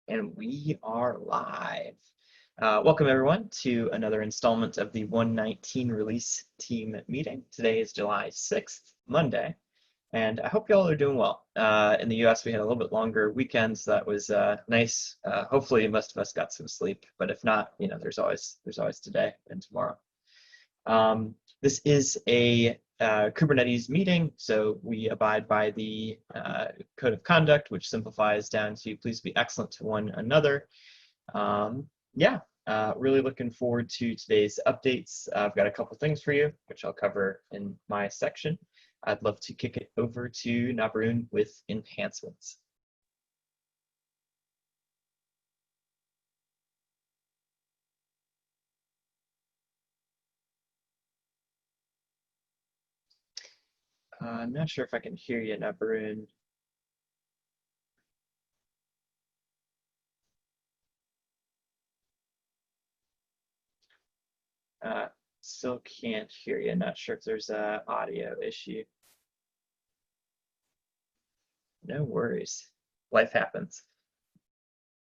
And we are live. Welcome everyone to another installment of the 119 release team meeting. Today is July 6th, Monday, and I hope y'all are doing well. In the US, we had a little bit longer weekend, so that was nice. Hopefully most of us got some sleep, but if not, there's always today and tomorrow. This is a Kubernetes meeting, so we abide by the code of conduct, which simplifies down to please be excellent to one another. Really looking forward to today's updates. I've got a couple things for you, which I'll cover in my section. I'd love to kick it over to Nabarun with enhancements. I'm not sure if I can hear you, Nabarun. Still can't hear you. Not sure if there's an audio issue. No worries. Life happens.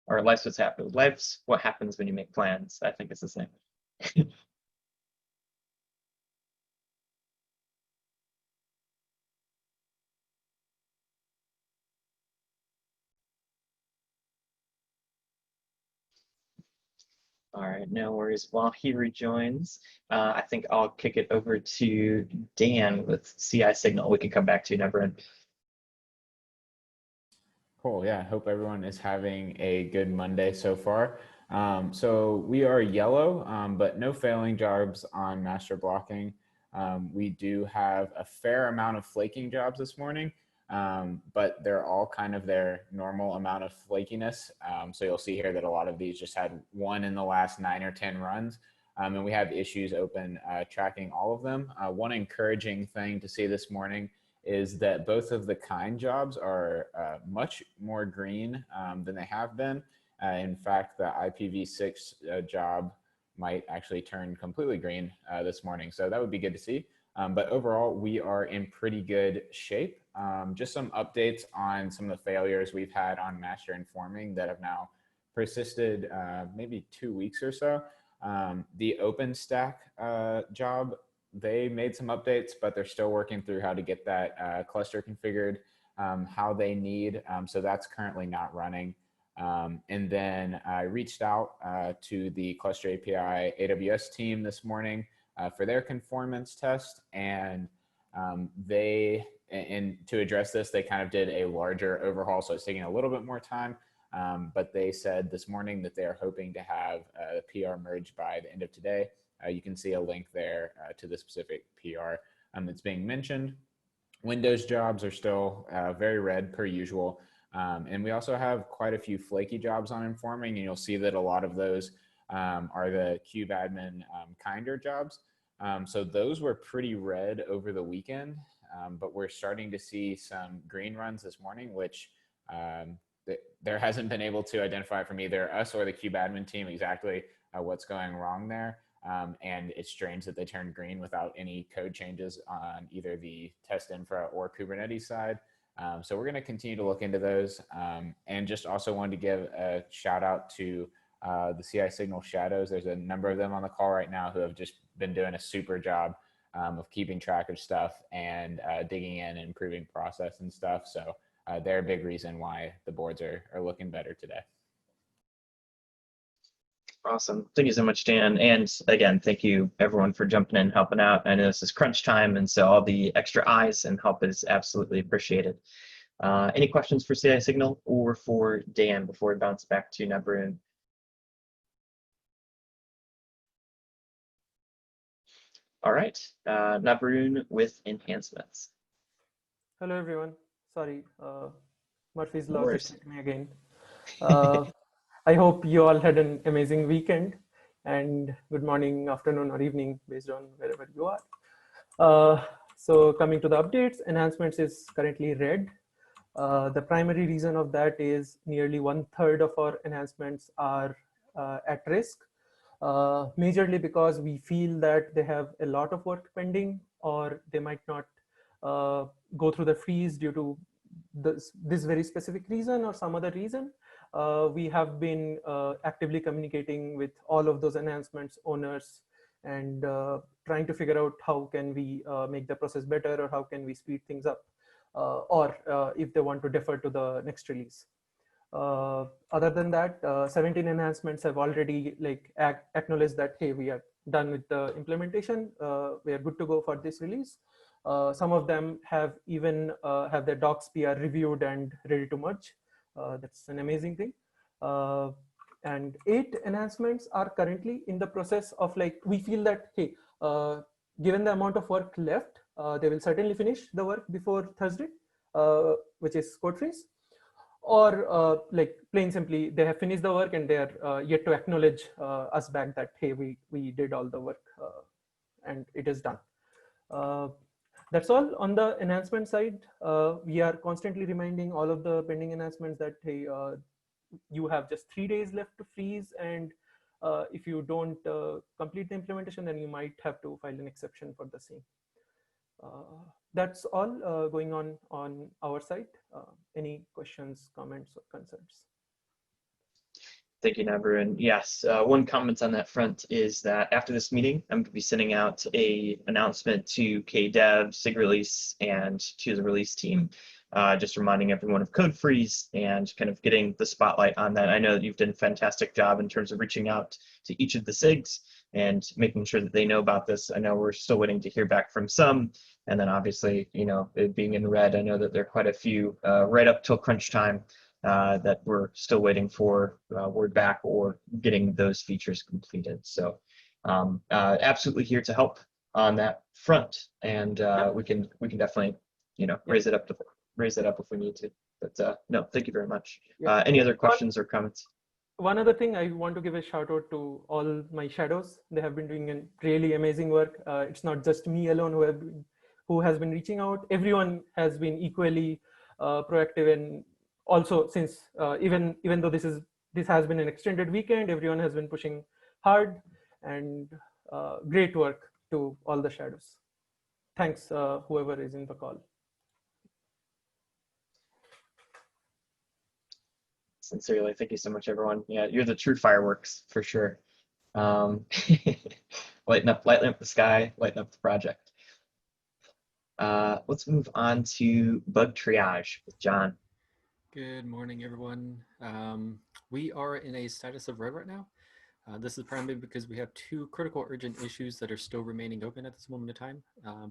Or life's what's happened. Life's what happens when you make plans. I think it's the same. All right, no worries. While he rejoins, I think I'll kick it over to Dan with CI Signal. We can come back to you, Nabarun. Cool. Yeah. Hope everyone is having a good Monday so far. So we are yellow, but no failing jobs on master blocking. We do have a fair amount of flaking jobs this morning, but they're all kind of their normal amount of flakiness. So you'll see here that a lot of these just had one in the last 9 or 10 runs. And we have issues open tracking all of them. One encouraging thing to see this morning is that both of the kind jobs are much more green than they have been. In fact, the IPv6 job might actually turn completely green this morning. So that would be good to see. But overall, we are in pretty good shape. Just some updates on some of the failures we've had on master informing that have now persisted maybe 2 weeks or so. The OpenStack job, they made some updates, but they're still working through how to get that cluster configured how they need. So that's currently not running. And then I reached out to the Cluster API AWS team this morning for their conformance test. And to address this, they kind of did a larger overhaul. So it's taking a little bit more time. But they said this morning that they are hoping to have a PR merged by the end of today. You can see a link there to the specific PR that's being mentioned. Windows jobs are still very red per usual. And we also have quite a few flaky jobs on informing, and you'll see that a lot of those are the kubeadmin kinder jobs. So those were pretty red over the weekend, but we're starting to see some green runs this morning, which there hasn't been able to identify from either us or the kubeadmin team exactly what's going wrong there. And it's strange that they turned green without any code changes on either the test infra or Kubernetes side. So we're going to continue to look into those. And just also wanted to give a shout out to the CI Signal Shadows. There's a number of them on the call right now who have just been doing a super job of keeping track of stuff and digging in and improving process and stuff. So they're a big reason why the boards are looking better today. Awesome. Thank you so much, Dan. And again, thank you everyone for jumping in and helping out. I know this is crunch time, and so all the extra eyes and help is absolutely appreciated. Any questions for CI Signal or for Dan before we bounce back to Nabarun? All right, Nabarun with enhancements. Hello, everyone. Sorry, Murphy's Law No hit me again. I hope you all had an amazing weekend, and good morning, afternoon, or evening, based on wherever you are. So coming to the updates, enhancements is currently red. The primary reason of that is nearly 1/3 of our enhancements are at risk, majorly because we feel that they have a lot of work pending, or they might not go through the freeze due to this very specific reason or some other reason. we have been actively communicating with all of those enhancements owners and trying to figure out how can we make the process better, or how can we speed things up, or if they want to defer to the next release. Other than that, 17 enhancements have already acknowledged that, hey, we are done with the implementation. We are good to go for this release. Some of them have even have their docs PR reviewed and ready to merge. That's an amazing thing. And 8 enhancements are currently in the process of, we feel that, hey, given the amount of work left, they will certainly finish the work before Thursday, which is code freeze. Or plain simply, they have finished the work and they are yet to acknowledge us back that, hey, we did all the work and it is done. That's all on the enhancement side. We are constantly reminding all of the pending enhancements that, hey, you have just 3 days left to freeze, and if you don't complete the implementation, then you might have to file an exception for the same. That's all going on our side. Any questions, comments, or concerns? Thank you, Nabru. And yes, one comment on that front is that after this meeting, I'm going to be sending out an announcement to KDev, SIG release, and to the release team, just reminding everyone of code freeze and kind of getting the spotlight on that. I know that you've done a fantastic job in terms of reaching out to each of the SIGs and making sure that they know about this. I know we're still waiting to hear back from some. And then obviously, you know, it being in red, I know that there are quite a few right up till crunch time that we're still waiting for word back or getting those features completed. So absolutely here to help on that front, and we can definitely, you know, raise it up if we need to. But no, thank you very much. Any other questions or comments? One other thing, I want to give a shout out to all my shadows. They have been doing a really amazing work. It's not just me alone who has been reaching out. Everyone has been equally proactive, and also since even though this has been an extended weekend, everyone has been pushing hard, and great work to all the shadows. Thanks, whoever is in the call. Sincerely, thank you so much, everyone. Yeah, you're the true fireworks for sure. Lighten up the sky, lighten up the project. Let's move on to bug triage with John. Good morning, everyone. We are in a status of red right now. This is primarily because we have 2 critical urgent issues that are still remaining open at this moment in time.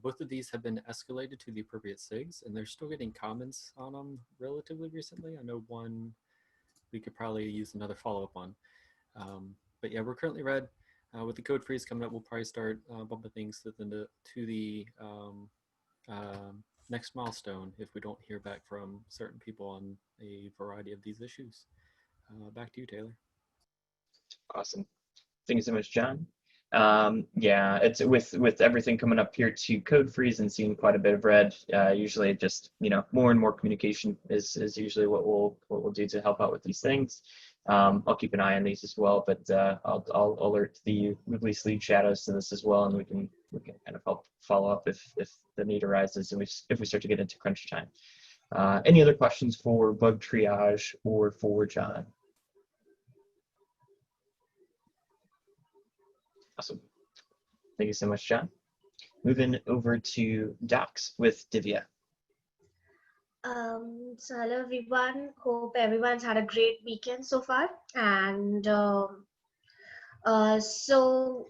Both of these have been escalated to the appropriate SIGs, and they're still getting comments on them relatively recently. I know one we could probably use another follow-up on. But yeah, we're currently red. With the code freeze coming up, we'll probably start bumping things to the next milestone if we don't hear back from certain people on a variety of these issues. Back to you, Taylor. Awesome. Thank you so much, John. Yeah, it's with everything coming up here to code freeze and seeing quite a bit of red. Usually, just, you know, more and more communication is usually what we'll do to help out with these things. I'll keep an eye on these as well, but I'll alert the release lead shadows to this as well, and we can kind of help follow up if the need arises and if we start to get into crunch time. Any other questions for bug triage or for John? Awesome. Thank you so much, John. Moving over to docs with Divya. So hello everyone. Hope everyone's had a great weekend so far. And so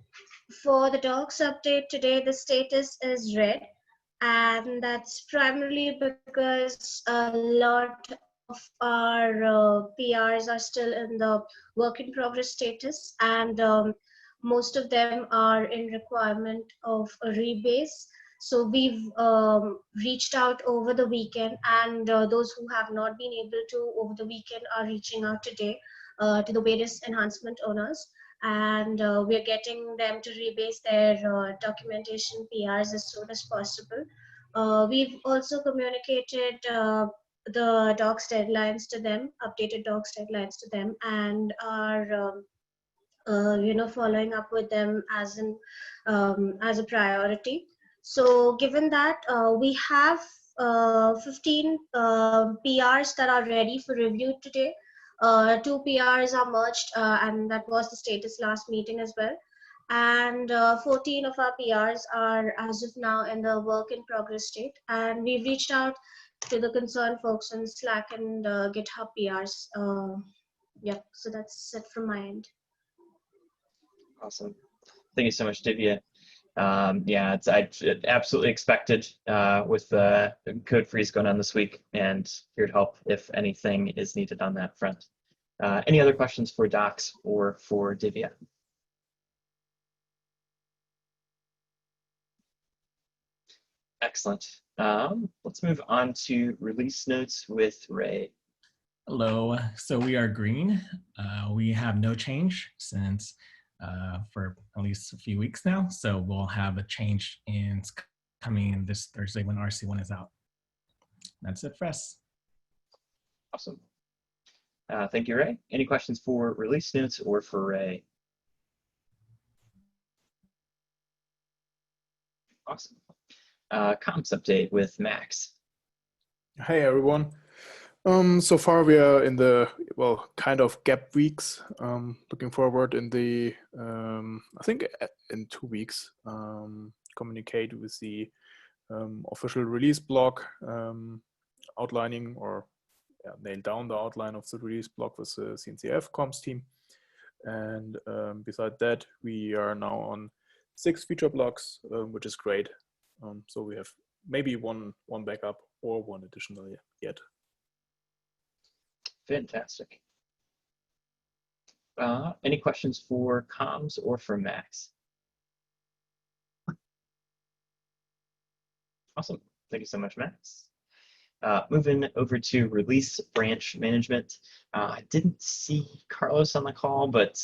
for the docs update today, the status is red, and that's primarily because a lot of our PRs are still in the work in progress status, and most of them are in requirement of a rebase. So we've reached out over the weekend, and those who have not been able to over the weekend are reaching out today to the various enhancement owners, and we're getting them to rebase their documentation PRs as soon as possible. We've also communicated the docs deadlines to them, updated docs deadlines to them, and are following up with them as a priority. So given that, we have 15 PRs that are ready for review today. 2 PRs are merged, and that was the status last meeting as well. And 14 of our PRs are as of now in the work in progress state. And we've reached out to the concerned folks on Slack and GitHub PRs. Yep, so that's it from my end. Awesome. Thank you so much, Divya. Yeah, I absolutely expected with the code freeze going on this week, and here to help if anything is needed on that front. Any other questions for Docs or for Divya? Excellent. Let's move on to release notes with Ray. Hello. So we are green. We have no change since for at least a few weeks now. So we'll have a change coming in this Thursday when RC1 is out. That's it for us. Awesome. Thank you, Ray. Any questions for release notes or for Ray? Awesome. Comms update with Max. Hey everyone. So far we are in the, well, kind of gap weeks. Looking forward in the, I think in 2 weeks, communicate with the official release block, outlining or nail down the outline of the release block with the CNCF comms team. And beside that, we are now on 6 feature blocks, which is great. So we have maybe one backup or one additional yet. Fantastic. Any questions for comms or for Max? Awesome. Thank you so much, Max. Moving over to release branch management. I didn't see Carlos on the call, but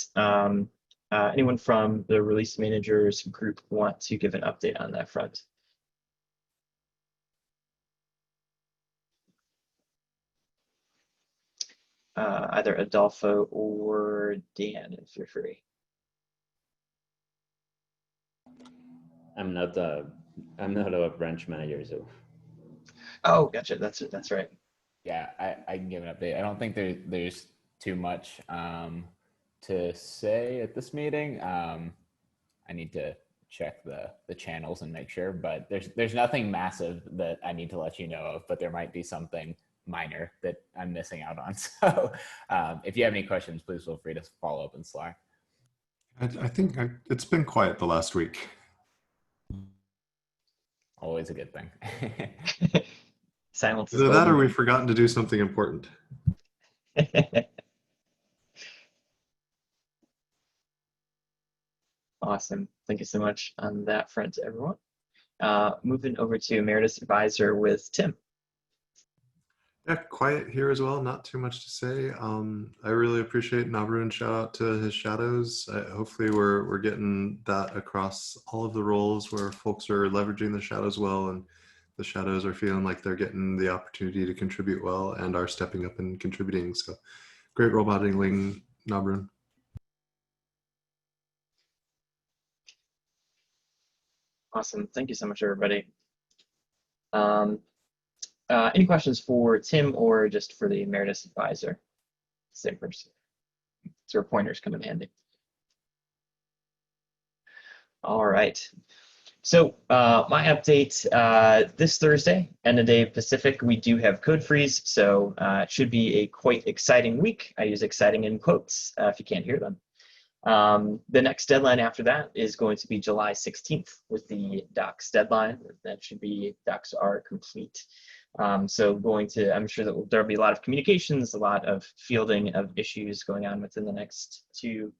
anyone from the release managers group want to give an update on that front? Either Adolfo or Dan, if you're free. I'm not a branch manager, so. Oh, gotcha. That's right. Yeah, I can give an update. I don't think there's too much to say at this meeting. I need to check the channels and make sure, but there's nothing massive that I need to let you know of, but there might be something minor that I'm missing out on. So if you have any questions, please feel free to follow up in Slack. I think it's been quiet the last week. Always a good thing. Silence is Either that or golden. we've forgotten to do something important. Awesome. Thank you so much on that front, everyone. Moving over to Emeritus Advisor with Tim. Yeah, quiet here as well. Not too much to say. I really appreciate Navarun. Shout out to his shadows. Hopefully we're getting that across all of the roles where folks are leveraging the shadows well, and the shadows are feeling like they're getting the opportunity to contribute well and are stepping up and contributing. So great role modeling, Navarun. Awesome. Thank you so much, everybody. Any questions for Tim or just for the Emeritus Advisor? Same person. So our pointers come in handy. All right. So my update this Thursday, end of day Pacific, we do have code freeze. So it should be a quite exciting week. I use exciting in quotes if you can't hear them. The next deadline after that is going to be July 16th with the docs deadline. That should be docs are complete. So I'm sure that there'll be a lot of communications, a lot of fielding of issues going on within the next two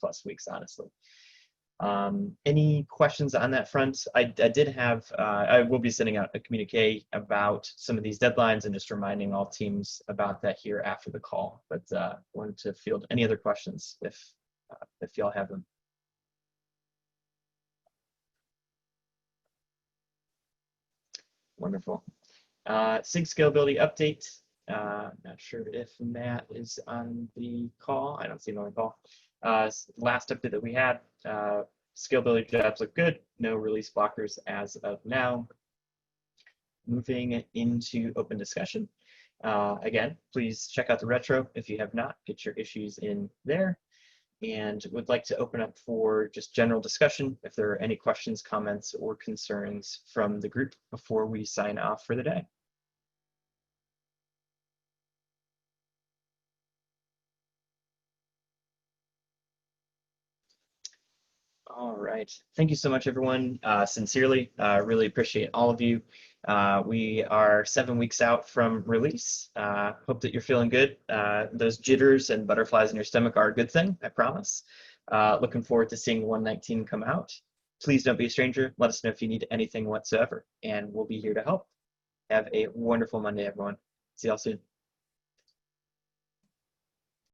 plus weeks, honestly. Any questions on that front? I will be sending out a communique about some of these deadlines and just reminding all teams about that here after the call, but wanted to field any other questions if y'all have them. Wonderful. SIG scalability update. Not sure if Matt is on the call. I don't see him on the call. Last update that we had, scalability jobs look good. No release blockers as of now. Moving into open discussion. Again, please check out the retro if you have not, get your issues in there. And would like to open up for just general discussion if there are any questions, comments, or concerns from the group before we sign off for the day. All right. Thank you so much, everyone. Sincerely, really appreciate all of you. We are 7 weeks out from release. Hope that you're feeling good. Those jitters and butterflies in your stomach are a good thing, I promise. Looking forward to seeing 119 come out. Please don't be a stranger. Let us know if you need anything whatsoever, and we'll be here to help. Have a wonderful Monday, everyone. See y'all soon.